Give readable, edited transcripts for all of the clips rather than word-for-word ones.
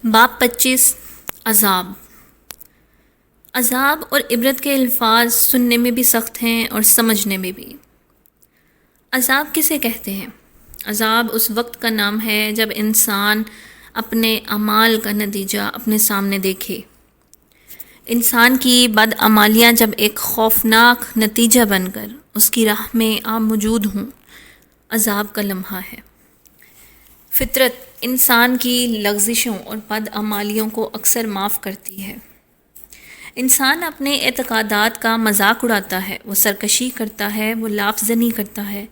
باب 25 عذاب۔ عذاب اور عبرت کے الفاظ سننے میں بھی سخت ہیں اور سمجھنے میں بھی۔ عذاب کسے کہتے ہیں؟ عذاب اس وقت کا نام ہے جب انسان اپنے اعمال کا نتیجہ اپنے سامنے دیکھے۔ انسان کی بدعمالیاں جب ایک خوفناک نتیجہ بن کر اس کی راہ میں موجود ہوں، عذاب کا لمحہ ہے۔ فطرت انسان کی لغزشوں اور بدعمالیوں کو اکثر معاف کرتی ہے۔ انسان اپنے اعتقادات کا مذاق اڑاتا ہے، وہ سرکشی کرتا ہے، وہ لاف زنی کرتا ہے،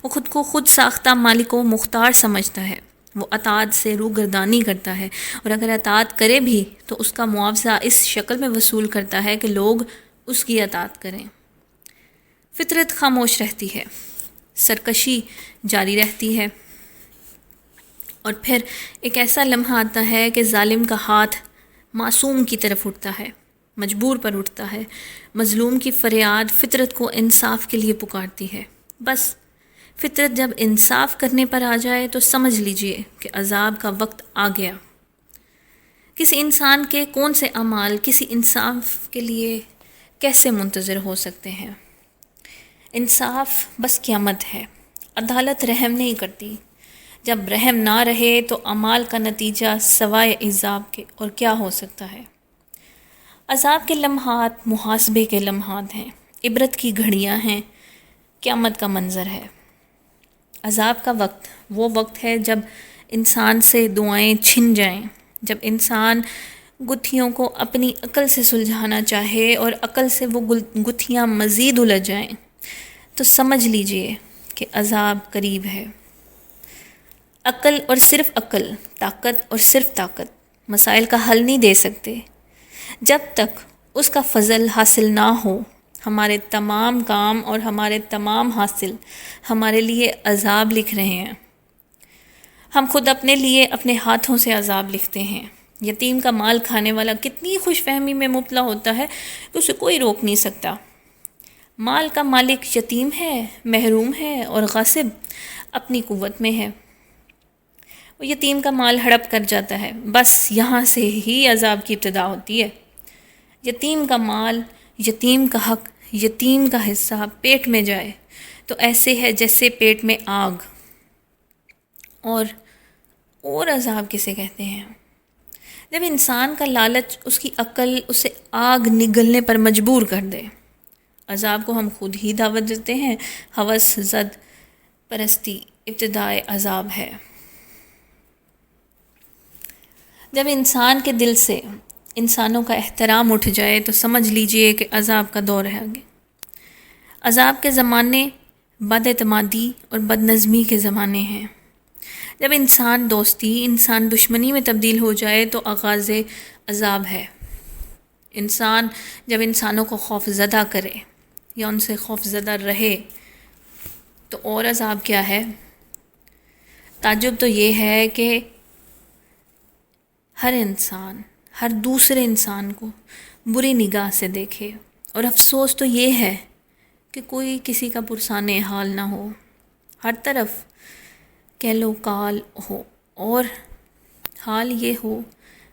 وہ خود کو خود ساختہ مالک و مختار سمجھتا ہے، وہ اطاعت سے روگردانی کرتا ہے، اور اگر اطاعت کرے بھی تو اس کا معاوضہ اس شکل میں وصول کرتا ہے کہ لوگ اس کی اطاعت کریں۔ فطرت خاموش رہتی ہے، سرکشی جاری رہتی ہے، اور پھر ایک ایسا لمحہ آتا ہے کہ ظالم کا ہاتھ معصوم کی طرف اٹھتا ہے، مجبور پر اٹھتا ہے۔ مظلوم کی فریاد فطرت کو انصاف کے لیے پکارتی ہے۔ بس فطرت جب انصاف کرنے پر آ جائے تو سمجھ لیجئے کہ عذاب کا وقت آ گیا۔ کسی انسان کے کون سے اعمال کسی انصاف کے لیے کیسے منتظر ہو سکتے ہیں؟ انصاف بس قیامت ہے۔ عدالت رحم نہیں کرتی۔ جب رحم نہ رہے تو اعمال کا نتیجہ سوائے عذاب کے اور کیا ہو سکتا ہے؟ عذاب کے لمحات محاسبے کے لمحات ہیں، عبرت کی گھڑیاں ہیں، قیامت کا منظر ہے۔ عذاب کا وقت وہ وقت ہے جب انسان سے دعائیں چھن جائیں، جب انسان گتھیوں کو اپنی عقل سے سلجھانا چاہے اور عقل سے وہ گتھیاں مزید الجھ جائیں، تو سمجھ لیجئے کہ عذاب قریب ہے۔ عقل اور صرف عقل، طاقت اور صرف طاقت مسائل کا حل نہیں دے سکتے۔ جب تک اس کا فضل حاصل نہ ہو، ہمارے تمام کام اور ہمارے تمام حاصل ہمارے لیے عذاب لکھ رہے ہیں۔ ہم خود اپنے لیے اپنے ہاتھوں سے عذاب لکھتے ہیں۔ یتیم کا مال کھانے والا کتنی خوش فہمی میں مبتلا ہوتا ہے کہ اسے کوئی روک نہیں سکتا۔ مال کا مالک یتیم ہے، محروم ہے اور غاصب اپنی قوت میں ہے۔ وہ یتیم کا مال ہڑپ کر جاتا ہے، بس یہاں سے ہی عذاب کی ابتدا ہوتی ہے۔ یتیم کا مال، یتیم کا حق، یتیم کا حصہ پیٹ میں جائے تو ایسے ہے جیسے پیٹ میں آگ۔ اور عذاب کسے کہتے ہیں؟ جب انسان کا لالچ اس کی عقل اسے آگ نگلنے پر مجبور کر دے۔ عذاب کو ہم خود ہی دعوت دیتے ہیں۔ ہوس زد پرستی ابتدائے عذاب ہے۔ جب انسان کے دل سے انسانوں کا احترام اٹھ جائے تو سمجھ لیجئے کہ عذاب کا دور ہے آگے۔ عذاب کے زمانے بد اعتمادی اور بد نظمی کے زمانے ہیں۔ جب انسان دوستی انسان دشمنی میں تبدیل ہو جائے تو آغاز عذاب ہے۔ انسان جب انسانوں کو خوف زدہ کرے یا ان سے خوف زدہ رہے تو اور عذاب کیا ہے؟ تعجب تو یہ ہے کہ ہر انسان ہر دوسرے انسان کو بری نگاہ سے دیکھے، اور افسوس تو یہ ہے کہ کوئی کسی کا پرسان حال نہ ہو۔ ہر طرف کہلو کال ہو اور حال یہ ہو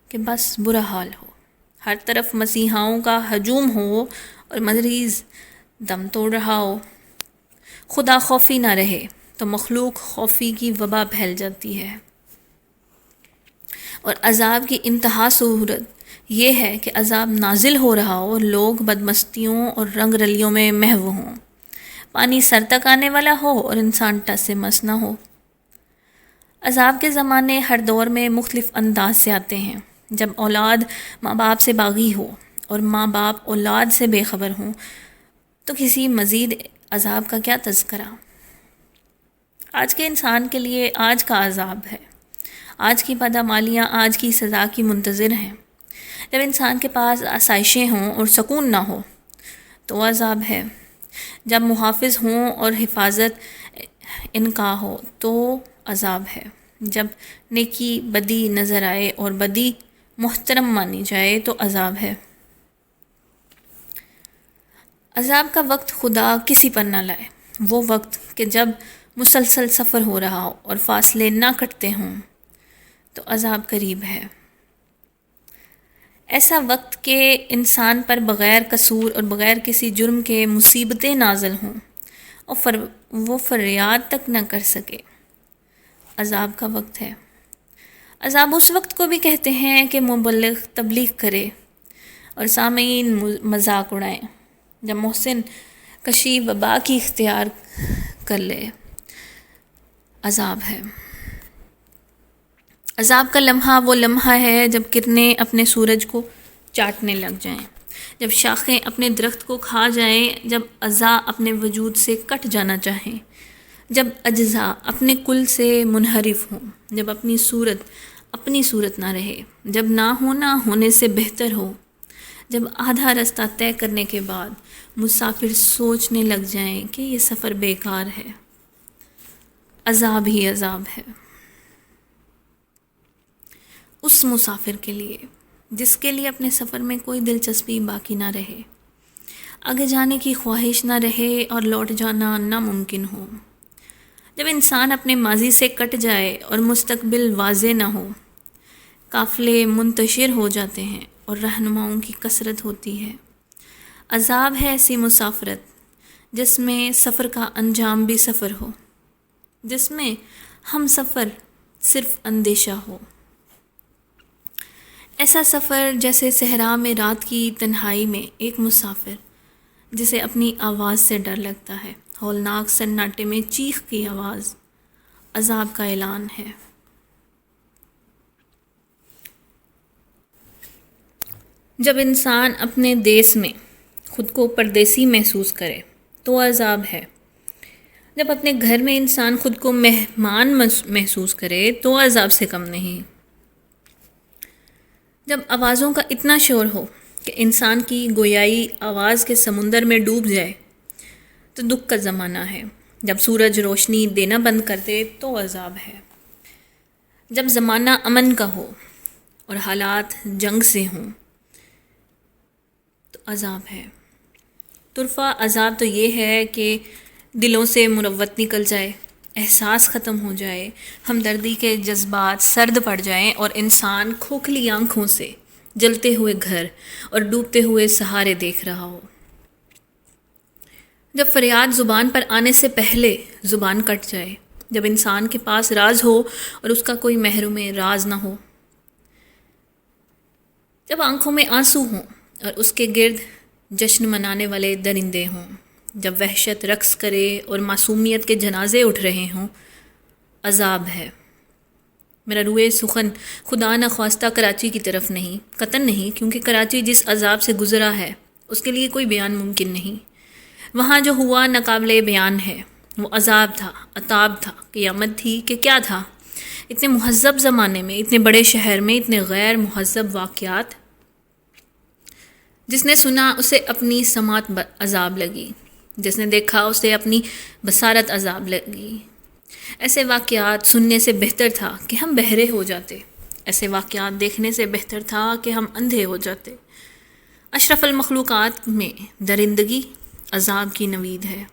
کہ بس برا حال ہو۔ ہر طرف مسیحاؤں کا ہجوم ہو اور مریض دم توڑ رہا ہو۔ خدا خوفی نہ رہے تو مخلوق خوفی کی وبا پھیل جاتی ہے۔ اور عذاب کی انتہا صورت یہ ہے کہ عذاب نازل ہو رہا ہو اور لوگ بدمستیوں اور رنگ رلیوں میں محو ہوں، پانی سر تک آنے والا ہو اور انسان ٹس سے مس نہ ہو۔ عذاب کے زمانے ہر دور میں مختلف انداز سے آتے ہیں۔ جب اولاد ماں باپ سے باغی ہو اور ماں باپ اولاد سے بے خبر ہوں تو کسی مزید عذاب کا کیا تذکرہ؟ آج کے انسان کے لیے آج کا عذاب ہے۔ آج کی بدعمالیاں آج کی سزا کی منتظر ہیں۔ جب انسان کے پاس آسائشیں ہوں اور سکون نہ ہو تو عذاب ہے۔ جب محافظ ہوں اور حفاظت ان کا ہو تو عذاب ہے۔ جب نیکی بدی نظر آئے اور بدی محترم مانی جائے تو عذاب ہے۔ عذاب کا وقت خدا کسی پر نہ لائے۔ وہ وقت کہ جب مسلسل سفر ہو رہا ہو اور فاصلے نہ کٹتے ہوں تو عذاب قریب ہے۔ ایسا وقت کہ انسان پر بغیر قصور اور بغیر کسی جرم کے مصیبتیں نازل ہوں اور وہ فریاد تک نہ کر سکے، عذاب کا وقت ہے۔ عذاب اس وقت کو بھی کہتے ہیں کہ مبلغ تبلیغ کرے اور سامعین مذاق اڑائیں، جب محسن کشی وبا کی اختیار کر لے۔ عذاب ہے۔ عذاب کا لمحہ وہ لمحہ ہے جب کرنیں اپنے سورج کو چاٹنے لگ جائیں، جب شاخیں اپنے درخت کو کھا جائیں، جب اعضاء اپنے وجود سے کٹ جانا چاہیں، جب اجزاء اپنے کل سے منحرف ہوں، جب اپنی صورت نہ رہے، جب نہ ہونے سے بہتر ہو، جب آدھا رستہ طے کرنے کے بعد مسافر سوچنے لگ جائیں کہ یہ سفر بیکار ہے۔ عذاب ہی عذاب ہے اس مسافر کے لیے جس کے لیے اپنے سفر میں کوئی دلچسپی باقی نہ رہے، آگے جانے کی خواہش نہ رہے اور لوٹ جانا ناممکن ہو، جب انسان اپنے ماضی سے کٹ جائے اور مستقبل واضح نہ ہو، قافلے منتشر ہو جاتے ہیں اور رہنماؤں کی کثرت ہوتی ہے۔ عذاب ہے ایسی مسافرت جس میں سفر کا انجام بھی سفر ہو، جس میں ہم سفر صرف اندیشہ ہو۔ ایسا سفر جیسے صحرا میں رات کی تنہائی میں ایک مسافر جسے اپنی آواز سے ڈر لگتا ہے، ہولناک سناٹے میں چیخ کی آواز عذاب کا اعلان ہے۔ جب انسان اپنے دیس میں خود کو پردیسی محسوس کرے تو عذاب ہے، جب اپنے گھر میں انسان خود کو مہمان محسوس کرے تو عذاب سے کم نہیں، جب آوازوں کا اتنا شور ہو کہ انسان کی گویائی آواز کے سمندر میں ڈوب جائے تو دکھ کا زمانہ ہے، جب سورج روشنی دینا بند کر دے تو عذاب ہے، جب زمانہ امن کا ہو اور حالات جنگ سے ہوں تو عذاب ہے۔ طرفہ عذاب تو یہ ہے کہ دلوں سے مروت نکل جائے، احساس ختم ہو جائے، ہمدردی کے جذبات سرد پڑ جائیں اور انسان کھوکھلی آنکھوں سے جلتے ہوئے گھر اور ڈوبتے ہوئے سہارے دیکھ رہا ہو، جب فریاد زبان پر آنے سے پہلے زبان کٹ جائے، جب انسان کے پاس راز ہو اور اس کا کوئی محروم راز نہ ہو، جب آنکھوں میں آنسو ہوں اور اس کے گرد جشن منانے والے درندے ہوں، جب وحشت رقص کرے اور معصومیت کے جنازے اٹھ رہے ہوں، عذاب ہے۔ میرا روئے سخن خدا نخواستہ کراچی کی طرف نہیں، قطن نہیں، کیونکہ کراچی جس عذاب سے گزرا ہے اس کے لیے کوئی بیان ممکن نہیں۔ وہاں جو ہوا ناقابل بیان ہے، وہ عذاب تھا، عطاب تھا، قیامت تھی کہ کیا تھا؟ اتنے مہذب زمانے میں، اتنے بڑے شہر میں اتنے غیر مہذب واقعات، جس نے سنا اسے اپنی سماعت عذاب لگی، جس نے دیکھا اسے اپنی بصارت عذاب لگی۔ ایسے واقعات سننے سے بہتر تھا کہ ہم بہرے ہو جاتے، ایسے واقعات دیکھنے سے بہتر تھا کہ ہم اندھے ہو جاتے۔ اشرف المخلوقات میں درندگی عذاب کی نوید ہے۔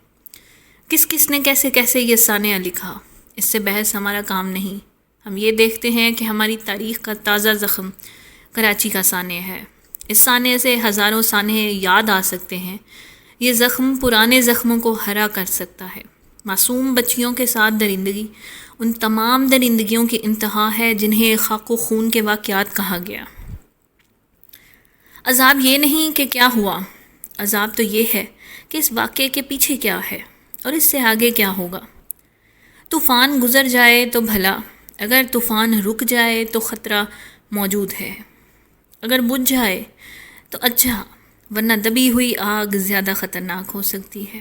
کس نے کیسے کیسے یہ سانحہ لکھا، اس سے بحث ہمارا کام نہیں۔ ہم یہ دیکھتے ہیں کہ ہماری تاریخ کا تازہ زخم کراچی کا سانحہ ہے۔ اس سانحے سے ہزاروں سانحے یاد آ سکتے ہیں۔ یہ زخم پرانے زخموں کو ہرا کر سکتا ہے۔ معصوم بچیوں کے ساتھ درندگی ان تمام درندگیوں کی انتہا ہے جنہیں خاک و خون کے واقعات کہا گیا۔ عذاب یہ نہیں کہ کیا ہوا، عذاب تو یہ ہے کہ اس واقعے کے پیچھے کیا ہے اور اس سے آگے کیا ہوگا۔ طوفان گزر جائے تو بھلا، اگر طوفان رک جائے تو خطرہ موجود ہے، اگر بجھ جائے تو اچھا، ورنہ دبی ہوئی آگ زیادہ خطرناک ہو سکتی ہے۔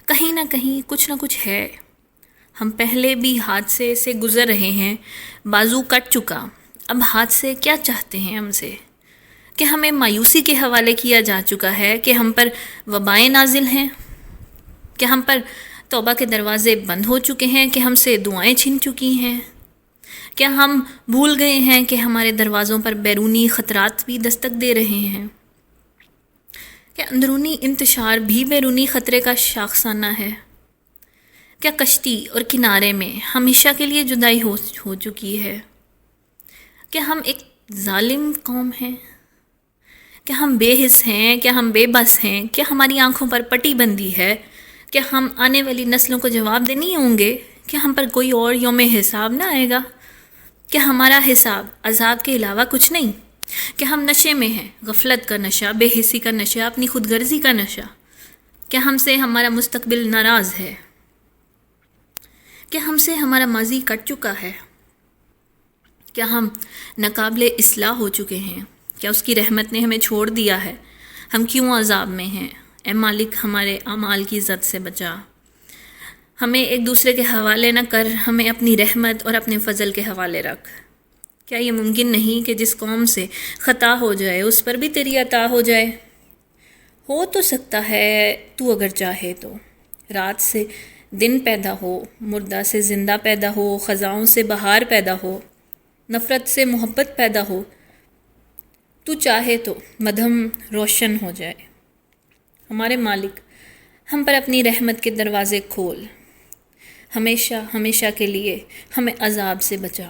کہیں نہ کہیں کچھ نہ کچھ ہے۔ ہم پہلے بھی حادثے سے گزر رہے ہیں، بازو کٹ چکا، اب حادثے کیا چاہتے ہیں ہم سے؟ کہ ہمیں مایوسی کے حوالے کیا جا چکا ہے کہ ہم پر وبائیں نازل ہیں، کہ ہم پر توبہ کے دروازے بند ہو چکے ہیں، کہ ہم سے دعائیں چھن چکی ہیں، کیا ہم بھول گئے ہیں کہ ہمارے دروازوں پر بیرونی خطرات بھی دستک دے رہے ہیں؟ کیا اندرونی انتشار بھی بیرونی خطرے کا شاخسانہ ہے؟ کیا کشتی اور کنارے میں ہمیشہ کے لیے جدائی ہو چکی ہے؟ کیا ہم ایک ظالم قوم ہیں؟ کیا ہم بے حس ہیں؟ کیا ہم بے بس ہیں؟ کیا ہماری آنکھوں پر پٹی بندی ہے؟ کیا ہم آنے والی نسلوں کو جواب دینے ہوں گے؟ کیا ہم پر کوئی اور یوم حساب نہ آئے گا؟ کیا ہمارا حساب عذاب کے علاوہ کچھ نہیں؟ کہ ہم نشے میں ہیں، غفلت کا نشہ، بے حسی کا نشہ، اپنی خود غرضی کا نشہ؟ کیا ہم سے ہمارا مستقبل ناراض ہے؟ کیا ہم سے ہمارا ماضی کٹ چکا ہے؟ کیا ہم ناقابل اصلاح ہو چکے ہیں؟ کیا اس کی رحمت نے ہمیں چھوڑ دیا ہے؟ ہم کیوں عذاب میں ہیں؟ اے مالک، ہمارے اعمال کی زد سے بچا، ہمیں ایک دوسرے کے حوالے نہ کر، ہمیں اپنی رحمت اور اپنے فضل کے حوالے رکھ۔ کیا یہ ممکن نہیں کہ جس قوم سے خطا ہو جائے اس پر بھی تیری عطا ہو جائے؟ ہو تو سکتا ہے تو اگر چاہے تو، رات سے دن پیدا ہو، مردہ سے زندہ پیدا ہو، خزاؤں سے بہار پیدا ہو، نفرت سے محبت پیدا ہو، تو چاہے تو مدھم روشن ہو جائے۔ ہمارے مالک، ہم پر اپنی رحمت کے دروازے کھول، ہمیشہ ہمیشہ کے لیے ہمیں عذاب سے بچا۔